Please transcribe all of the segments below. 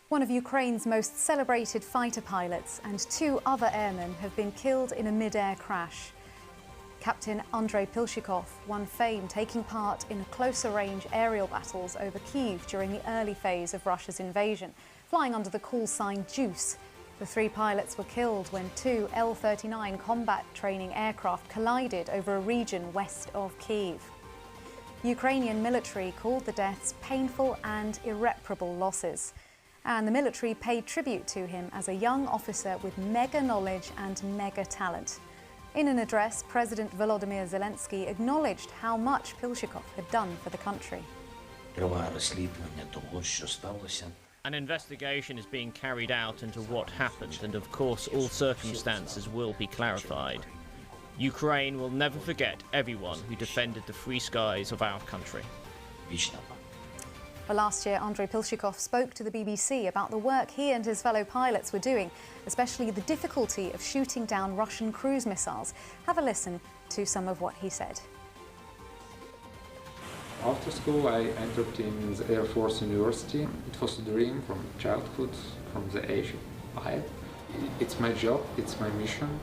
One of Ukraine's most celebrated fighter pilots and two other airmen have been killed in a mid-air crash. Captain Andrii Pilshchykov won fame taking part in closer-range aerial battles over Kyiv during the early phase of Russia's invasion, flying under the call sign Juice. The three pilots were killed when two L-39 combat training aircraft collided over a region west of Kyiv. Ukrainian military called the deaths painful and irreparable losses. And the military paid tribute to him as a young officer with mega knowledge and mega talent. In an address, President Volodymyr Zelensky acknowledged how much Pilshchykov had done for the country. An investigation is being carried out into what happened, and of course all circumstances will be clarified. Ukraine will never forget everyone who defended the free skies of our country. Well, last year, Andrii Pilshchykov spoke to the BBC about the work he and his fellow pilots were doing, especially the difficulty of shooting down Russian cruise missiles. Have a listen to some of what he said. After school, I entered in the Air Force University. It was a dream from childhood, from the age of 5. It's my job, it's my mission.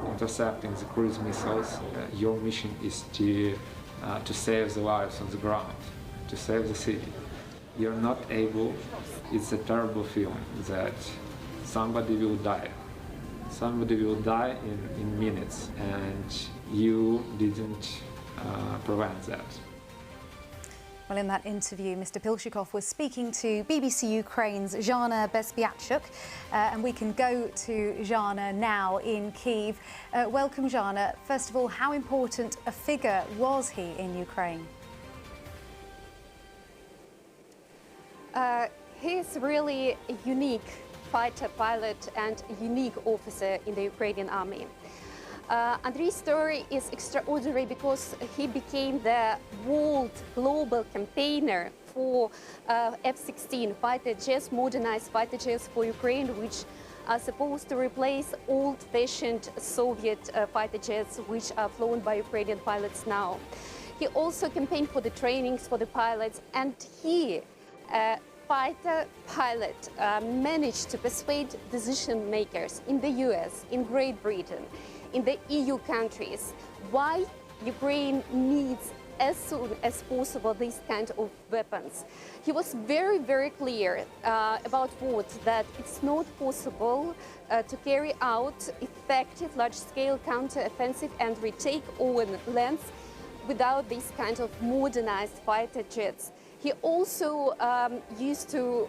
Intercepting the cruise missiles, your mission is to save the lives on the ground, to save the city. You're not able, it's a terrible feeling that somebody will die. Somebody will die in minutes, and you didn't prevent that. Well, in that interview, Mr. Pilshchykov was speaking to BBC Ukraine's Zhana Bezpiatchuk, and we can go to Zhana now in Kyiv. Welcome, Zhana. First of all, how important a figure was he in Ukraine? He is really a unique fighter pilot and unique officer in the Ukrainian army. Andrii's story is extraordinary because he became the world global campaigner for F-16 fighter jets, modernized fighter jets for Ukraine, which are supposed to replace old-fashioned Soviet fighter jets, which are flown by Ukrainian pilots now. He also campaigned for the trainings for the pilots, and he, fighter pilot, managed to persuade decision makers in the US, in Great Britain, in the EU countries, why Ukraine needs as soon as possible these kind of weapons. He was very, very clear about that it's not possible to carry out effective large-scale counter-offensive and retake all lands without these kind of modernized fighter jets. He also used to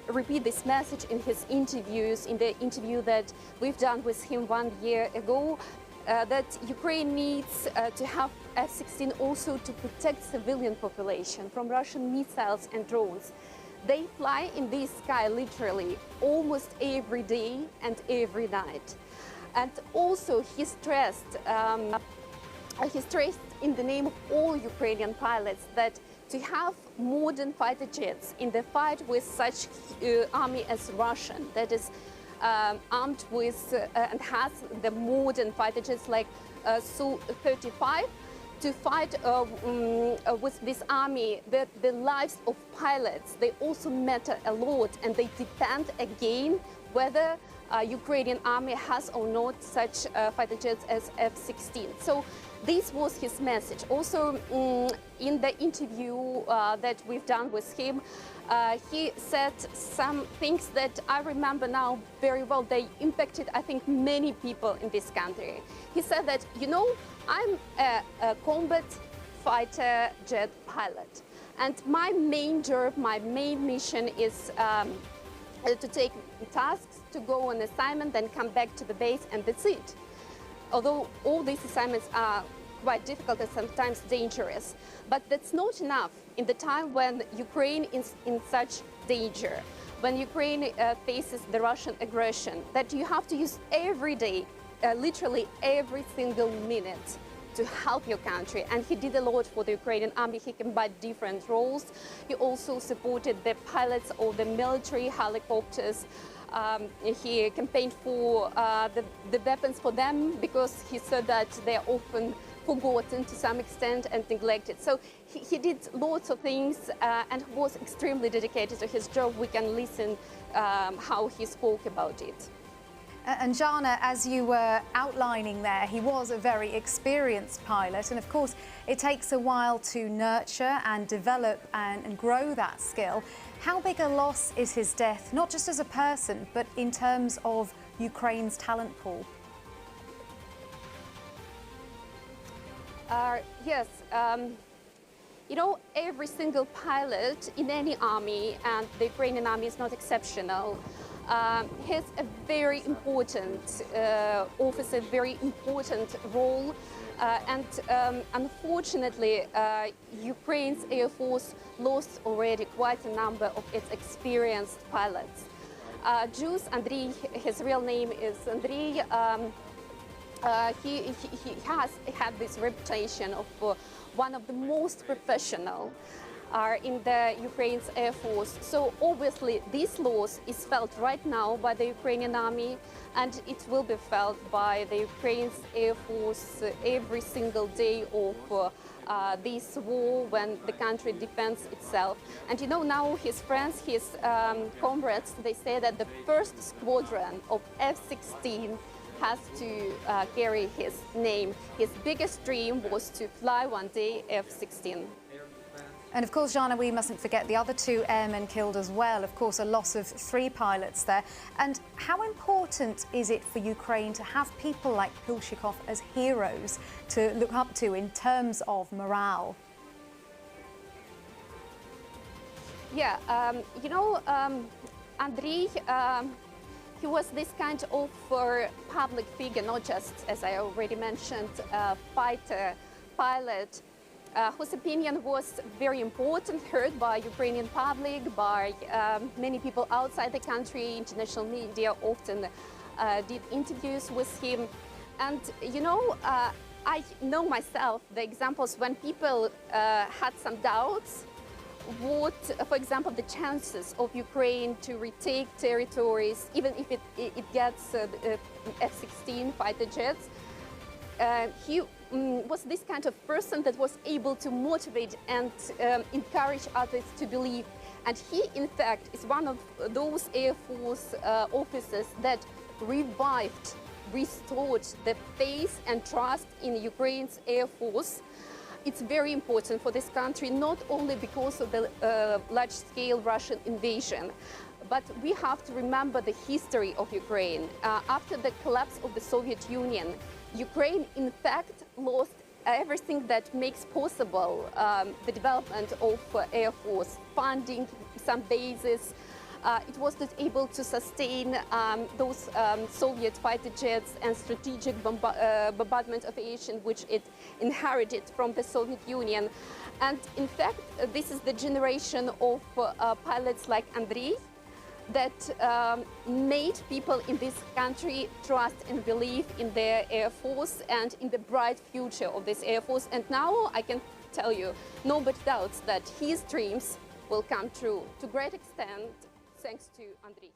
repeat this message in his interviews, in the interview that we've done with him 1 year ago, that Ukraine needs to have F-16 also to protect civilian population from Russian missiles and drones. They fly in the sky literally almost every day and every night. And also he stressed in the name of all Ukrainian pilots that to have modern fighter jets in the fight with such army as Russian, that is armed with and has the modern fighter jets like Su-35, to fight with this army, the lives of pilots, they also matter a lot, and they depend again whether Ukrainian army has or not such fighter jets as F-16. So this was his message. Also, in the interview that we've done with him, he said some things that I remember now very well. They impacted, I think, many people in this country. He said that, you know, I'm a combat fighter jet pilot, and my main job, my main mission is to take tasks, to go on assignment, then come back to the base, and that's it. Although all these assignments are quite difficult and sometimes dangerous, but that's not enough in the time when Ukraine is in such danger, when Ukraine faces the Russian aggression, that you have to use every day, literally every single minute, to help your country. And he did a lot for the Ukrainian army. He combined different roles. He also supported the pilots of the military helicopters. He campaigned for the weapons for them, because he said that they are often forgotten to some extent and neglected. So he did lots of things and was extremely dedicated to his job. We can listen how he spoke about it. And Jana, as you were outlining there, he was a very experienced pilot, and of course it takes a while to nurture and develop and grow that skill. How big a loss is his death, not just as a person, but in terms of Ukraine's talent pool? Yes, you know, every single pilot in any army, and the Ukrainian army is not exceptional, has a very important officer, very important role, and unfortunately, Ukraine's Air Force lost already quite a number of its experienced pilots. Andrii, his real name is Andrii. He has had this reputation of one of the most professional in the Ukraine's Air Force. So obviously this loss is felt right now by the Ukrainian army, and it will be felt by the Ukraine's Air Force every single day of this war when the country defends itself. And you know, now his friends, his comrades, they say that the first squadron of F-16 has to carry his name. His biggest dream was to fly one day F-16. And of course, Jana, we mustn't forget the other 2 airmen killed as well. Of course, a loss of 3 pilots there. And how important is it for Ukraine to have people like Pilshchykov as heroes to look up to in terms of morale? Yeah, you know, Andrii, he was this kind of public figure, not just, as I already mentioned, fighter, pilot, whose opinion was very important, heard by Ukrainian public, by many people outside the country. International media often did interviews with him. And, you know, I know myself the examples when people had some doubts what, for example, the chances of Ukraine to retake territories, even if it gets F-16 fighter jets. He was this kind of person that was able to motivate and encourage others to believe. And he, in fact, is one of those Air Force officers that revived, restored the faith and trust in Ukraine's Air Force. It's very important for this country, not only because of the large-scale Russian invasion, but we have to remember the history of Ukraine. After the collapse of the Soviet Union, Ukraine, in fact, lost everything that makes possible the development of Air Force, funding, some bases. It was not able to sustain those Soviet fighter jets and strategic bombardment aviation which it inherited from the Soviet Union. And in fact, this is the generation of pilots like Andrii that made people in this country trust and believe in their Air Force and in the bright future of this Air Force. And now I can tell you, nobody doubts that his dreams will come true to a great extent, thanks to Andrii.